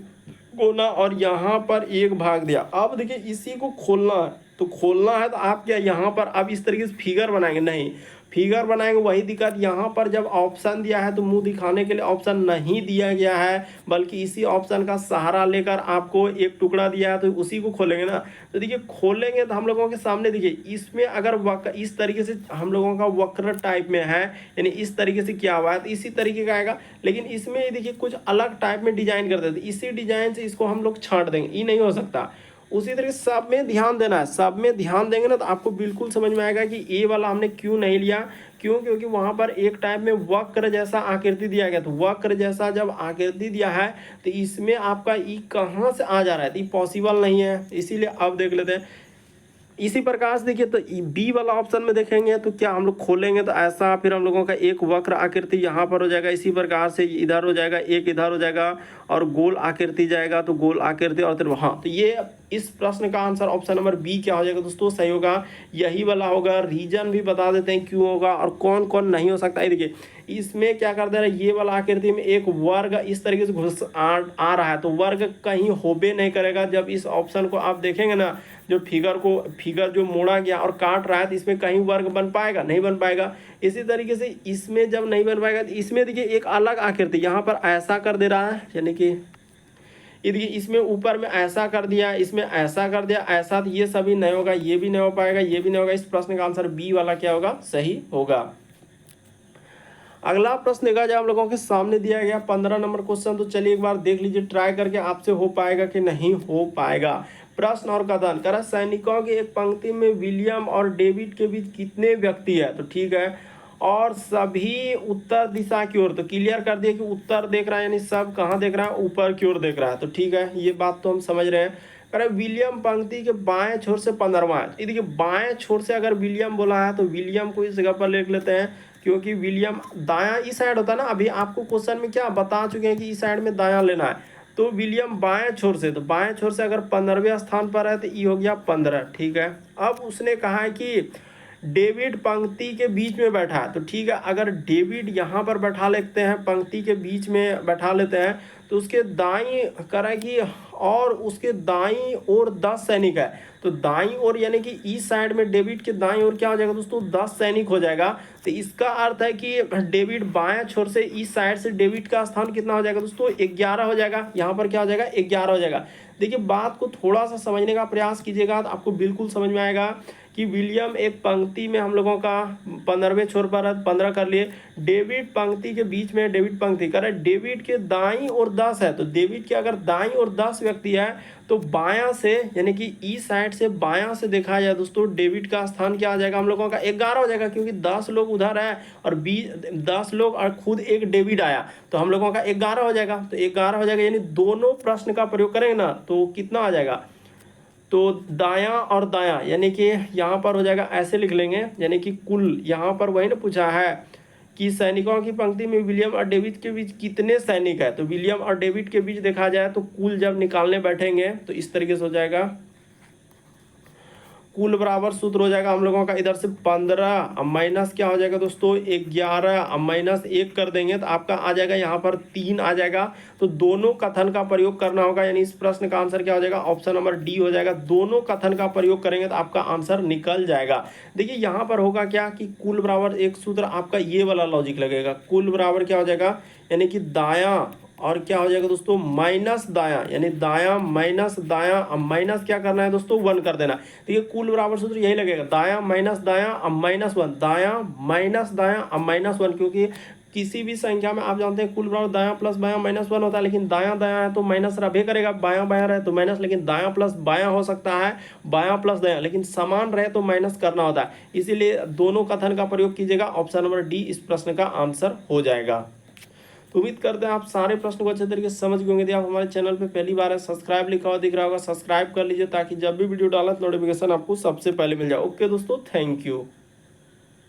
[SPEAKER 1] कोना और यहाँ पर एक भाग दिया। अब देखिए इसी को खोलना है, तो खोलना है तो आप क्या यहाँ पर अब इस तरीके से फिगर बनाएंगे, नहीं फिगर बनाएंगे वही दिक्कत। यहाँ पर जब ऑप्शन दिया है तो मुंह दिखाने के लिए ऑप्शन नहीं दिया गया है, बल्कि इसी ऑप्शन का सहारा लेकर आपको एक टुकड़ा दिया है तो उसी को खोलेंगे ना। तो देखिए खोलेंगे तो हम लोगों के सामने देखिए इसमें अगर इस तरीके से हम लोगों का वक्र टाइप में है, यानी इस तरीके से किया हुआ है तो इसी तरीके का आएगा। लेकिन इसमें देखिए कुछ अलग टाइप में डिजाइन कर देते, इसी डिजाइन से इसको हम लोग छांट देंगे, ये नहीं हो सकता। उसी तरीके से सब में ध्यान देना है, सब में ध्यान देंगे ना तो आपको बिल्कुल समझ में आएगा कि ए वाला हमने क्यों नहीं लिया। क्यों, क्योंकि वहां पर एक टाइप में वक्र जैसा आकृति दिया गया, तो वक्र जैसा जब आकृति दिया है तो इसमें आपका ई कहाँ से आ जा रहा है, तो ये पॉसिबल नहीं है। इसीलिए अब देख लेते हैं इसी प्रकार से देखिए, तो बी वाला ऑप्शन में देखेंगे तो क्या हम लोग खोलेंगे तो ऐसा, फिर हम लोगों का एक वक्र आकृति यहाँ पर हो जाएगा, इसी प्रकार से इधर हो जाएगा, एक इधर हो जाएगा और गोल आकृति जाएगा तो गोल आकृति और फिर हाँ। तो ये इस प्रश्न का आंसर ऑप्शन नंबर बी क्या हो जाएगा दोस्तों, सही होगा, यही वाला होगा। रीजन भी बता देते हैं क्यों होगा और कौन कौन नहीं हो सकता है। देखिए इसमें क्या कर दे रहा है, ये वाला आकृति में एक वर्ग इस तरीके से घुस आ रहा है तो वर्ग कहीं होबे नहीं करेगा। जब इस ऑप्शन को आप देखेंगे ना, जो फिगर जो मोड़ा गया और काट रहा है तो इसमें कहीं वर्ग बन पाएगा, नहीं बन पाएगा। इसी तरीके से इसमें जब नहीं बन पाएगा तो इसमें देखिए एक अलग आकृति यहाँ पर ऐसा कर दे रहा है, यानी कि ये देखिए इसमें ऊपर में ऐसा कर दिया, इसमें ऐसा कर दिया, ऐसा, तो ये सभी नहीं होगा, ये भी नहीं हो पाएगा, ये भी नहीं होगा। इस प्रश्न का आंसर बी वाला क्या होगा, सही होगा। अगला प्रश्न देखा जाए हम लोगों के सामने दिया गया 15 नंबर क्वेश्चन, तो चलिए एक बार देख लीजिए, ट्राई करके आपसे हो पाएगा कि नहीं हो पाएगा। प्रश्न और कथन करा, सैनिकों की एक पंक्ति में विलियम और डेविड के बीच कितने व्यक्ति है, तो ठीक है, और सभी उत्तर दिशा की ओर, तो क्लियर कर दिया कि उत्तर देख रहा है, यानी सब कहाँ देख रहा है, ऊपर की ओर देख रहा है, तो ठीक है, ये बात तो हम समझ रहे हैं। अरे विलियम पंक्ति के बाएं छोर से 15वां है, ये देखिए बाएं छोर से अगर विलियम बोला है तो विलियम को इस जगह पर लिख लेते हैं, क्योंकि विलियम दायां इस साइड होता है ना, अभी आपको क्वेश्चन में क्या बता चुके हैं कि इस साइड में दायां लेना है, तो विलियम बाएं छोर से, तो बाएं छोर से अगर 15वें स्थान पर है तो ई हो गया 15, ठीक है। अब उसने कहा है कि डेविड पंक्ति के बीच में बैठा है, तो ठीक है, अगर डेविड यहाँ पर बैठा लेते हैं, पंक्ति के बीच में बैठा लेते हैं, तो उसके दाईं करेगी और उसके दाईं ओर 10 सैनिक है, तो दाईं ओर यानी कि इस साइड में डेविड के दाईं ओर क्या हो जाएगा दोस्तों, 10 सैनिक हो जाएगा। तो इसका अर्थ है कि डेविड बाएं छोर से इस साइड से डेविड का स्थान कितना हो जाएगा दोस्तों, 11 हो जाएगा। यहाँ पर क्या हो जाएगा, 11 हो जाएगा। देखिए बात को थोड़ा सा समझने का प्रयास कीजिएगा तो आपको बिल्कुल समझ में आएगा कि विलियम एक पंक्ति में हम लोगों का 15वें छोर पर 15 कर लिए। डेविड पंक्ति के बीच में, डेविड पंक्ति कर रहा है, डेविड के दाईं ओर 10 है, तो डेविड के अगर दाईं ओर 10 व्यक्ति है तो बायां से यानी कि ई साइड से बायां से देखा जाए दोस्तों, डेविड का स्थान क्या आ जाएगा हम लोगों का 11 हो जाएगा, क्योंकि 10 लोग उधर है और 10 लोग और खुद एक डेविड आया, तो हम लोगों का 11 हो जाएगा। तो 11 हो जाएगा, यानी दोनों प्रश्न का प्रयोग करेंगे ना तो कितना आ जाएगा, तो दायां और दायां यानी कि यहाँ पर हो जाएगा, ऐसे लिख लेंगे, यानी कि कुल यहाँ पर वही ना पूछा है कि सैनिकों की पंक्ति में विलियम और डेविड के बीच कितने सैनिक है, तो विलियम और डेविड के बीच देखा जाए तो कुल जब निकालने बैठेंगे तो इस तरीके से हो जाएगा, कुल बराबर सूत्र हो जाएगा हम लोगों का इधर से 15 माइनस क्या हो जाएगा दोस्तों 11 माइनस 1 कर देंगे तो आपका आ जाएगा यहाँ पर 3 आ जाएगा। तो दोनों कथन का प्रयोग करना होगा, यानी इस प्रश्न का आंसर क्या हो जाएगा, ऑप्शन नंबर डी हो जाएगा। दोनों कथन का प्रयोग करेंगे तो आपका आंसर निकल जाएगा। देखिए यहाँ पर होगा क्या कि कुल बराबर एक सूत्र आपका ये वाला लॉजिक लगेगा, कुल बराबर क्या हो जाएगा, यानी कि दायां और क्या हो जाएगा दोस्तों माइनस दायां, यानी दायां माइनस दायां, अब माइनस क्या करना है दोस्तों 1 कर देना। तो ये कुल बराबर सूत्र यही लगेगा, दायां माइनस दायां अब -1, दायां माइनस दायां अब -1, क्योंकि किसी भी संख्या में आप जानते हैं कुल बराबर दायां प्लस बायां -1 होता है, लेकिन दायां दायां है तो माइनस रहे करेगा, बायां बायां रहे तो माइनस, लेकिन दायां प्लस बायां हो सकता है, बायां प्लस दायां, लेकिन समान रहे तो माइनस करना होता है। इसीलिए दोनों कथन का प्रयोग कीजिएगा, ऑप्शन नंबर डी इस प्रश्न का आंसर हो जाएगा। तो उम्मीद करते हैं आप सारे प्रश्न को अच्छे तरीके से समझ गए होंगे। यदि आप हमारे चैनल पे पहली बार है, सब्सक्राइब लिखा हुआ दिख रहा होगा, सब्सक्राइब कर लीजिए ताकि जब भी वीडियो डाला तो नोटिफिकेशन आपको सबसे पहले मिल जाए। ओके दोस्तों, थैंक यू।